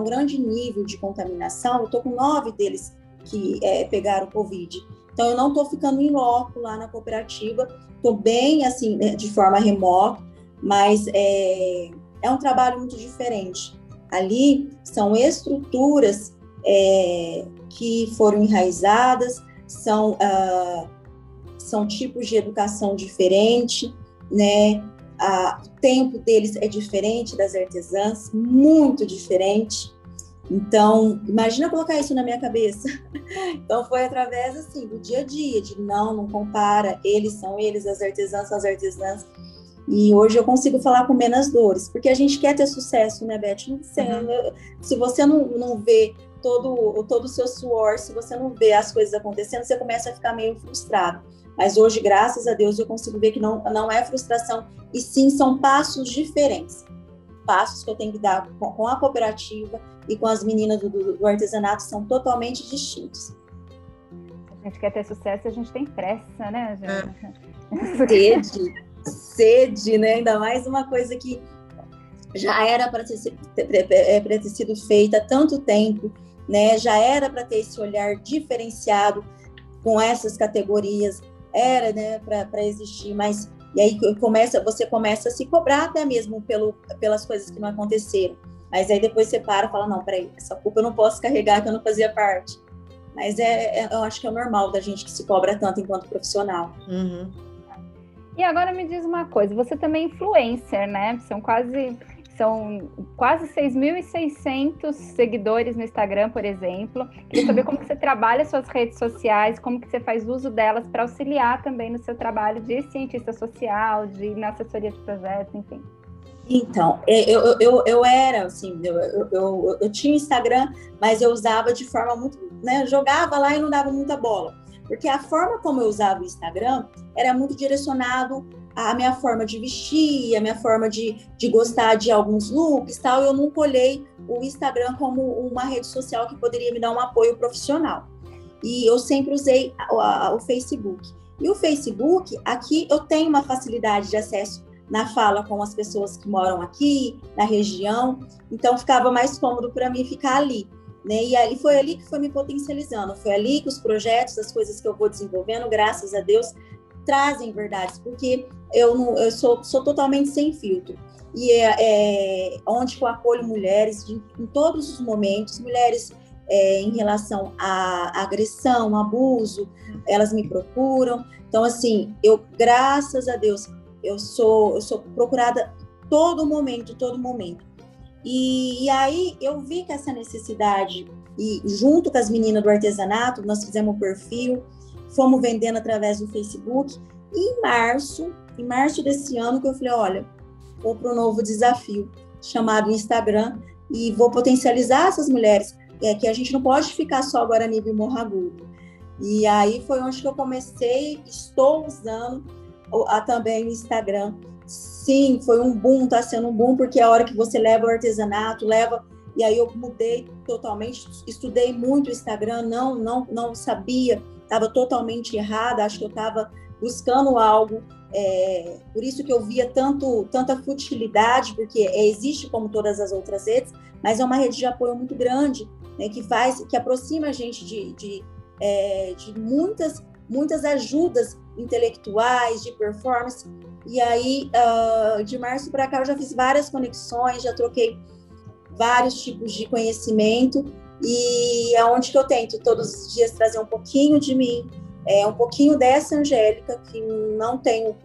grande nível de contaminação, eu estou com 9 deles que pegaram Covid. Então, eu não estou ficando em loco lá na cooperativa, estou bem, assim, de forma remota, mas é um trabalho muito diferente. Ali são estruturas que foram enraizadas, são tipos de educação diferente, né? O tempo deles é diferente das artesãs, muito diferente. Então, imagina colocar isso na minha cabeça. Então, foi através, assim, do dia a dia, de não compara, eles são eles, as artesãs são as artesãs. E hoje eu consigo falar com menos dores, porque a gente quer ter sucesso, né, Beth? Se você não vê todo o seu suor, se você não vê as coisas acontecendo, você começa a ficar meio frustrado. Mas hoje, graças a Deus, eu consigo ver que não é frustração, e sim são passos diferentes. Passos que eu tenho que dar com a cooperativa e com as meninas do artesanato são totalmente distintos. A gente quer ter sucesso e a gente tem pressa, né, gente? Sede, né? Ainda mais uma coisa que já era para ter sido feita há tanto tempo, né? Já era para ter esse olhar diferenciado com essas categorias, era, né, para existir, mas e aí você começa a se cobrar até mesmo pelas coisas que não aconteceram, mas aí depois você para e fala, não, peraí, essa culpa eu não posso carregar, que eu não fazia parte. Mas eu acho que é normal da gente que se cobra tanto enquanto profissional. Uhum. E agora me diz uma coisa, você também é influencer, né? São quase 6.600 seguidores no Instagram, por exemplo. Queria saber como que você trabalha suas redes sociais, como que você faz uso delas para auxiliar também no seu trabalho de cientista social, na assessoria de projetos, enfim. Então, eu era, assim, eu tinha Instagram, mas eu usava de forma muito, né, jogava lá e não dava muita bola. Porque a forma como eu usava o Instagram era muito direcionado à minha forma de vestir, à minha forma de gostar de alguns looks e tal. Eu nunca olhei o Instagram como uma rede social que poderia me dar um apoio profissional. E eu sempre usei o Facebook. E o Facebook, aqui eu tenho uma facilidade de acesso na fala com as pessoas que moram aqui, na região, então ficava mais cômodo para mim ficar ali, né? E ali foi ali que foi me potencializando, foi ali que os projetos, as coisas que eu vou desenvolvendo, graças a Deus, trazem verdades, porque eu sou totalmente sem filtro. E onde eu acolho mulheres em todos os momentos, mulheres em relação à agressão, abuso, elas me procuram. Então, assim, graças a Deus, eu sou procurada todo momento. E aí eu vi que essa necessidade, e junto com as meninas do artesanato, nós fizemos um perfil, fomos vendendo através do Facebook, e em março desse ano que eu falei, olha, vou para um novo desafio, chamado Instagram, e vou potencializar essas mulheres, que a gente não pode ficar só Guaranibe e Morro Agudo. E aí foi onde que eu comecei, estou usando também o Instagram. Sim, foi um boom, está sendo um boom, porque a hora que você leva o artesanato, e aí eu mudei totalmente, estudei muito o Instagram, não sabia, estava totalmente errada, acho que eu estava buscando algo, por isso que eu via tanta futilidade, porque existe como todas as outras redes, mas é uma rede de apoio muito grande, né, que aproxima a gente de muitas ajudas intelectuais, de performance. E aí, de março para cá, eu já fiz várias conexões, já troquei vários tipos de conhecimento, e é onde que eu tento todos os dias trazer um pouquinho de mim, um pouquinho dessa Angélica, que não tenho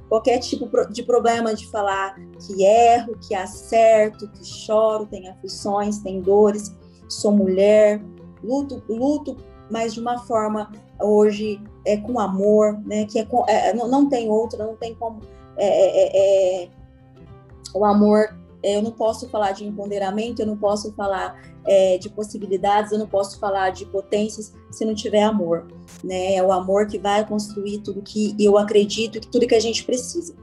qualquer tipo de problema de falar que erro, que acerto, que choro, tenho aflições, tenho dores, sou mulher, luto, mas de uma forma hoje com amor, né? Que não tem outra, não tem como o amor. Eu não posso falar de empoderamento, eu não posso falar de possibilidades, eu não posso falar de potências se não tiver amor, né? É o amor que vai construir tudo que eu acredito, tudo que a gente precisa.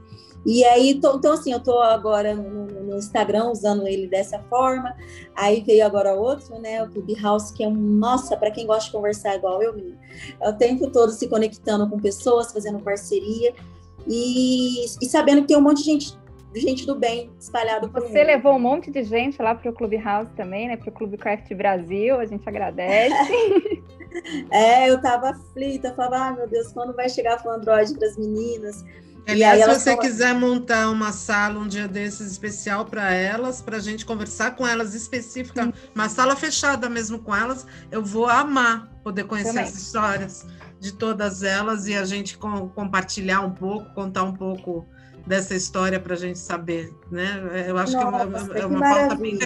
E aí, então assim, eu estou agora no Instagram usando ele dessa forma. Aí veio agora outro, né? O Clubhouse, que nossa, para quem gosta de conversar igual eu, menina, é o tempo todo se conectando com pessoas, fazendo parceria e sabendo que tem um monte de gente do bem espalhado por Você levou um monte de gente lá para o Clubhouse também, né? Para o Clube Craft Brasil, a gente agradece. Eu estava aflita, falava, meu Deus, quando vai chegar o Android para as meninas? Aliás, se você quiser montar uma sala um dia desses especial para elas, para a gente conversar com elas especificamente, uma sala fechada mesmo com elas, eu vou amar poder conhecer também as histórias de todas elas e a gente compartilhar um pouco, contar um pouco dessa história para a gente saber, né? Eu acho que é uma pauta bem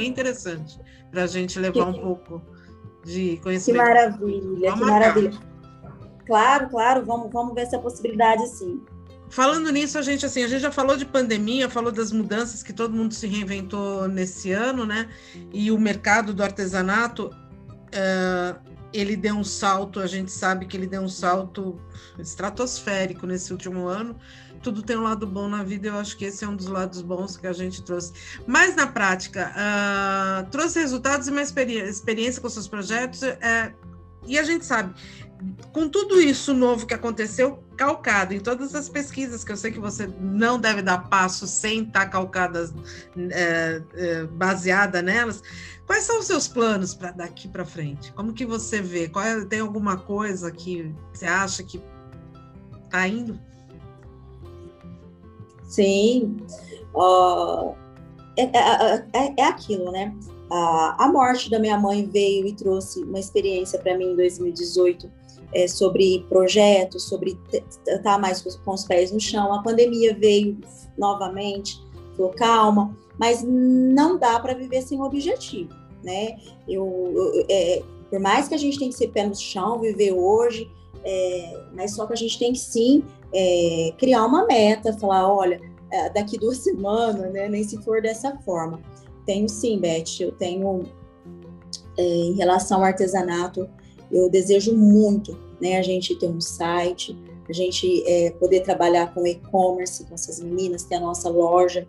interessante para a gente levar um pouco de conhecimento. Que maravilha, que maravilha. Claro, vamos ver essa possibilidade, sim. Falando nisso, a gente já falou de pandemia, falou das mudanças que todo mundo se reinventou nesse ano, né? E o mercado do artesanato, ele deu um salto, a gente sabe que ele deu um salto estratosférico nesse último ano. Tudo tem um lado bom na vida, eu acho que esse é um dos lados bons que a gente trouxe. Mas, na prática, trouxe resultados e uma experiência com seus projetos, e a gente sabe, com tudo isso novo que aconteceu, calcado em todas as pesquisas, que eu sei que você não deve dar passo sem estar calcada, baseada nelas, quais são os seus planos para daqui para frente? Como que você vê? Tem alguma coisa que você acha que está indo? Sim, é aquilo, né? A morte da minha mãe veio e trouxe uma experiência para mim em 2018 sobre projetos, sobre estar mais com os pés no chão. A pandemia veio novamente, falou calma, mas não dá para viver sem objetivo, né? Por mais que a gente tenha que ser pé no chão, viver hoje, mas só que a gente tem que sim criar uma meta, falar, olha, daqui 2 semanas, né? Nem se for dessa forma. Tenho sim, Beth, eu tenho, em relação ao artesanato, eu desejo muito, né, a gente ter um site, a gente poder trabalhar com e-commerce, com essas meninas, ter a nossa loja.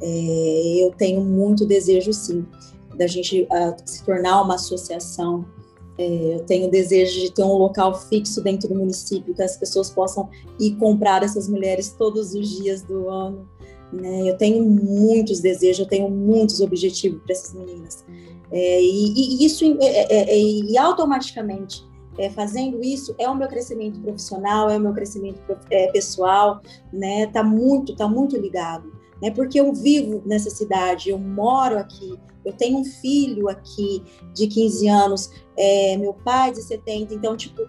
Eu tenho muito desejo, sim, da gente se tornar uma associação. Eu tenho desejo de ter um local fixo dentro do município, que as pessoas possam ir comprar essas mulheres todos os dias do ano. Né? Eu tenho muitos desejos, eu tenho muitos objetivos para essas meninas. E automaticamente, fazendo isso, é o meu crescimento profissional, é o meu crescimento pessoal, né? Tá muito ligado, né? Porque eu vivo nessa cidade, eu moro aqui, eu tenho um filho aqui de 15 anos, meu pai de 70, então, tipo,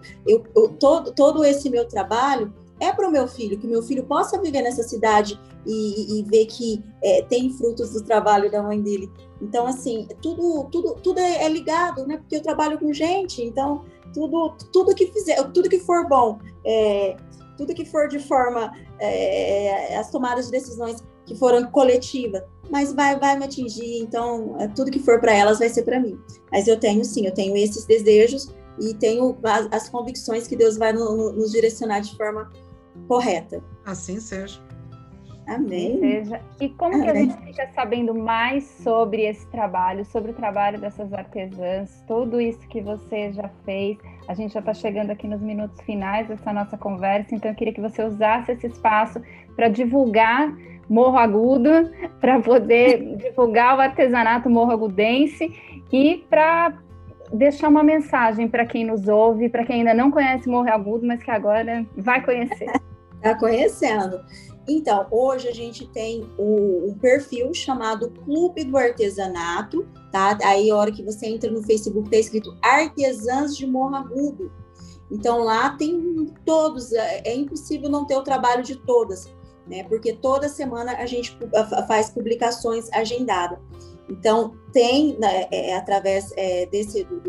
todo esse meu trabalho é para o meu filho, que o meu filho possa viver nessa cidade e ver que tem frutos do trabalho da mãe dele. Então, assim, tudo é ligado, né? Porque eu trabalho com gente, então tudo que fizer, tudo que for bom, tudo que for de forma, as tomadas de decisões que foram coletivas, mas vai me atingir, então tudo que for para elas vai ser para mim. Mas eu tenho esses desejos e tenho as convicções que Deus vai nos direcionar de forma correta. Assim seja. Amém. Assim seja. E como que a gente fica sabendo mais sobre esse trabalho, sobre o trabalho dessas artesãs, tudo isso que você já fez? A gente já está chegando aqui nos minutos finais dessa nossa conversa, então eu queria que você usasse esse espaço para divulgar Morro Agudo, para poder divulgar o artesanato morro-agudense e para deixar uma mensagem para quem nos ouve, para quem ainda não conhece Morro Agudo, mas que agora vai conhecer. Está conhecendo. Então, hoje a gente tem um perfil chamado Clube do Artesanato, tá? Aí, a hora que você entra no Facebook, está escrito Artesãs de Morro Agudo. Então, lá tem todos, é impossível não ter o trabalho de todas, né? Porque toda semana a gente faz publicações agendadas. Então, tem através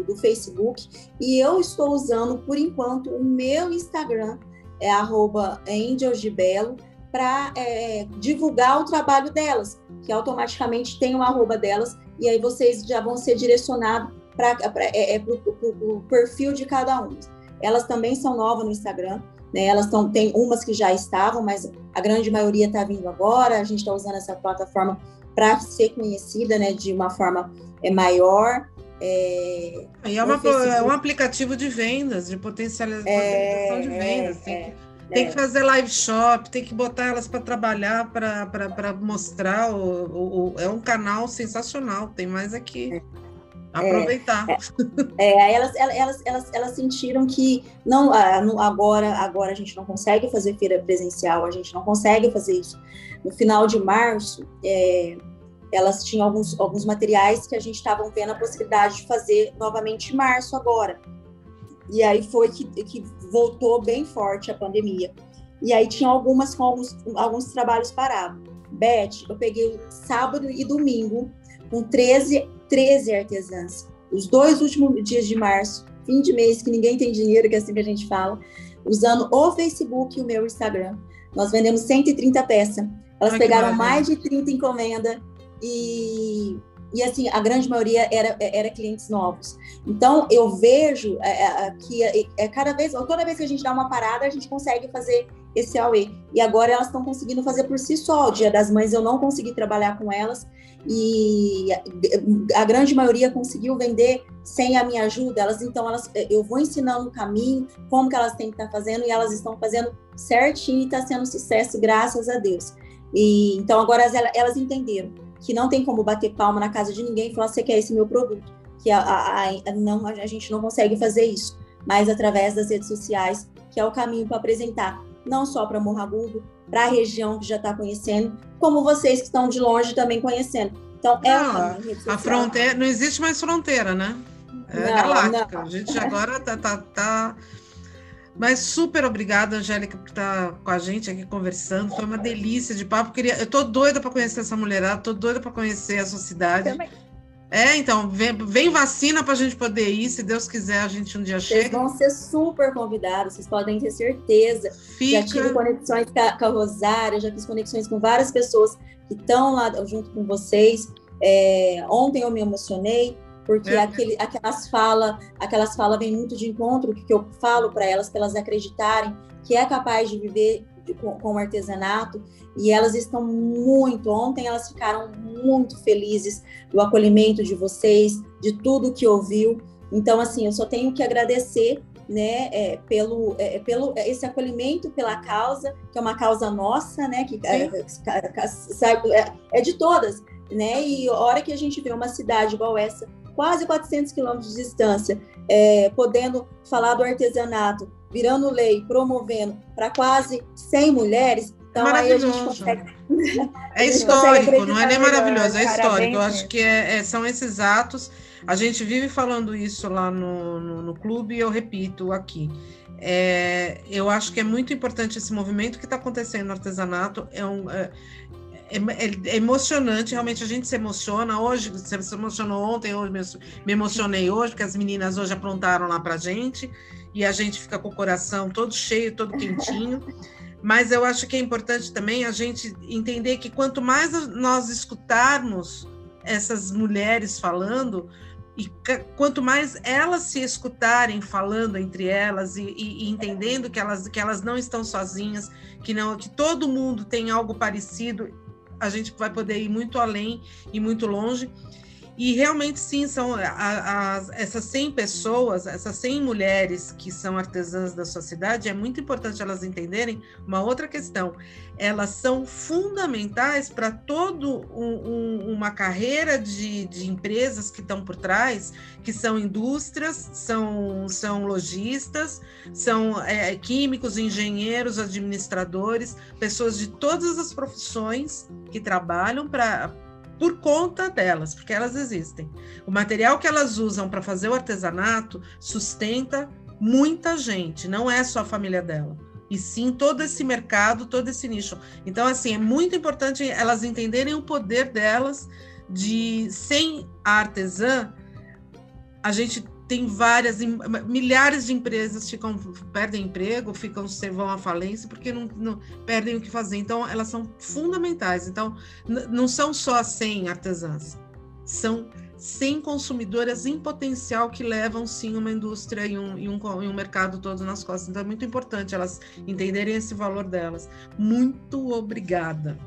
do Facebook, e eu estou usando, por enquanto, o meu Instagram, @angelsdebelo, para divulgar o trabalho delas, que automaticamente tem um @ delas, e aí vocês já vão ser direcionados para o perfil de cada uma. Elas também são novas no Instagram, né? Tem umas que já estavam, mas a grande maioria está vindo agora. A gente está usando essa plataforma para ser conhecida, né, de uma forma maior. E é um aplicativo de vendas, de potencialização de vendas. Tem que fazer live shop, tem que botar elas para trabalhar, para mostrar. É um canal sensacional, tem mais aqui. Aproveitar. Aí elas sentiram que agora a gente não consegue fazer feira presencial, a gente não consegue fazer isso. No final de março, elas tinham alguns materiais que a gente estava vendo a possibilidade de fazer novamente em março agora. E aí foi que voltou bem forte a pandemia. E aí tinha algumas com alguns trabalhos parados. Beth, eu peguei sábado e domingo com 13 artesãs. Os 2 últimos dias de março, fim de mês, que ninguém tem dinheiro, que é assim que a gente fala, usando o Facebook e o meu Instagram. Nós vendemos 130 peças. Elas pegaram mais de 30 encomendas e assim, a grande maioria era clientes novos. Então, eu vejo que toda vez que a gente dá uma parada, a gente consegue fazer esse AUE. E agora elas estão conseguindo fazer por si só. O Dia das Mães eu não consegui trabalhar com elas, e a grande maioria conseguiu vender sem a minha ajuda. Eu vou ensinando o caminho, como que elas têm que estar fazendo, e elas estão fazendo certinho e está sendo sucesso, graças a Deus. E então agora elas entenderam que não tem como bater palma na casa de ninguém e falar: você quer esse meu produto? Que a gente não consegue fazer isso, mas através das redes sociais, que é o caminho para apresentar, não só para Morro Agudo, para a região que já está conhecendo, como vocês que estão de longe também conhecendo. Então, não, rede social. A fronteira, não existe mais fronteira, né? É galáctica. Não. A gente agora tá... Mas super obrigada, Angélica, por estar com a gente aqui conversando. Foi uma delícia de papo. Eu tô doida para conhecer essa mulherada, tô doida para conhecer a sua cidade. Também. Então, vem vacina para a gente poder ir, se Deus quiser, a gente um dia chega. Vocês vão ser super convidados, vocês podem ter certeza. Já tive conexões com a Rosária, já fiz conexões com várias pessoas que estão lá junto com vocês. Ontem eu me emocionei, porque aquelas falas vêm muito de encontro, que eu falo para elas acreditarem que é capaz de viver com o artesanato, e elas estão ontem elas ficaram muito felizes do acolhimento de vocês, de tudo que ouviu. Então, assim, eu só tenho que agradecer, né, pelo esse acolhimento, pela causa, que é uma causa nossa, né, que é de todas, né, e a hora que a gente vê uma cidade igual essa, quase 400 quilômetros de distância, podendo falar do artesanato, virando lei, promovendo para quase 100 mulheres, então aí a gente consegue... É histórico, não é nem maravilhoso, é histórico. Parabéns, eu acho que são esses atos, a gente vive falando isso lá no clube, e eu repito aqui. Eu acho que é muito importante esse movimento que está acontecendo no artesanato, é emocionante, realmente a gente se emociona. Hoje, você se emocionou ontem, hoje me emocionei hoje, porque as meninas hoje aprontaram lá pra gente, e a gente fica com o coração todo cheio, todo quentinho. Mas eu acho que é importante também a gente entender que quanto mais nós escutarmos essas mulheres falando, e quanto mais elas se escutarem falando entre elas e entendendo que elas não estão sozinhas, que todo mundo tem algo parecido, a gente vai poder ir muito além e muito longe. E realmente, sim, são essas 100 pessoas, essas 100 mulheres que são artesãs da sua cidade, é muito importante elas entenderem uma outra questão. Elas são fundamentais para toda uma carreira de empresas que estão por trás, que são indústrias, são lojistas, são químicos, engenheiros, administradores, pessoas de todas as profissões que trabalham por conta delas, porque elas existem. O material que elas usam para fazer o artesanato sustenta muita gente, não é só a família dela, e sim todo esse mercado, todo esse nicho. Então, assim, é muito importante elas entenderem o poder delas, sem a artesã, a gente tem milhares de empresas perdem emprego, vão à falência porque não perdem o que fazer. Então, elas são fundamentais. Então, não são só 100 artesãs, são 100 consumidoras em potencial que levam, sim, uma indústria e um mercado todo nas costas. Então, é muito importante elas entenderem esse valor delas. Muito obrigada.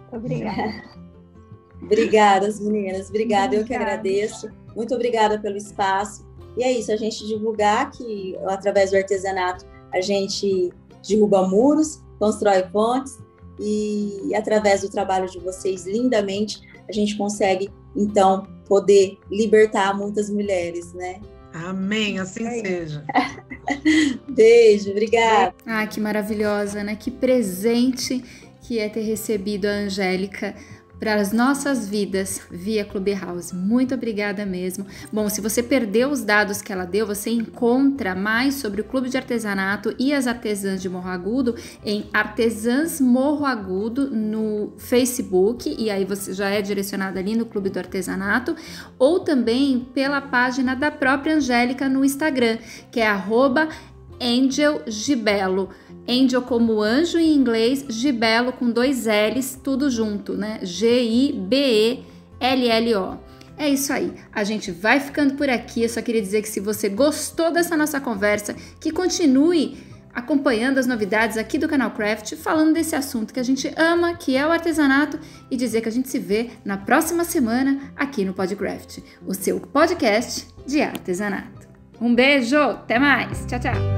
Obrigada, meninas. Obrigada, eu que agradeço. Muito obrigada pelo espaço. E é isso, a gente divulgar que, através do artesanato, a gente derruba muros, constrói pontes, e através do trabalho de vocês, lindamente, a gente consegue, então, poder libertar muitas mulheres, né? Amém, assim seja. Beijo, obrigada. Que maravilhosa, né? Que presente que é ter recebido a Angélica para as nossas vidas via Clubhouse. Muito obrigada mesmo. Bom, se você perdeu os dados que ela deu, você encontra mais sobre o Clube de Artesanato e as Artesãs de Morro Agudo em Artesãs Morro Agudo no Facebook, e aí você já é direcionado ali no Clube do Artesanato, ou também pela página da própria Angélica no Instagram, que é @AngelGibello. Angel como anjo em inglês, Gibello com 2 L's, tudo junto, né? Gibello. É isso aí, a gente vai ficando por aqui. Eu só queria dizer que se você gostou dessa nossa conversa, que continue acompanhando as novidades aqui do canal Craft, falando desse assunto que a gente ama, que é o artesanato, e dizer que a gente se vê na próxima semana aqui no PodCraft, o seu podcast de artesanato. Um beijo, até mais, tchau, tchau!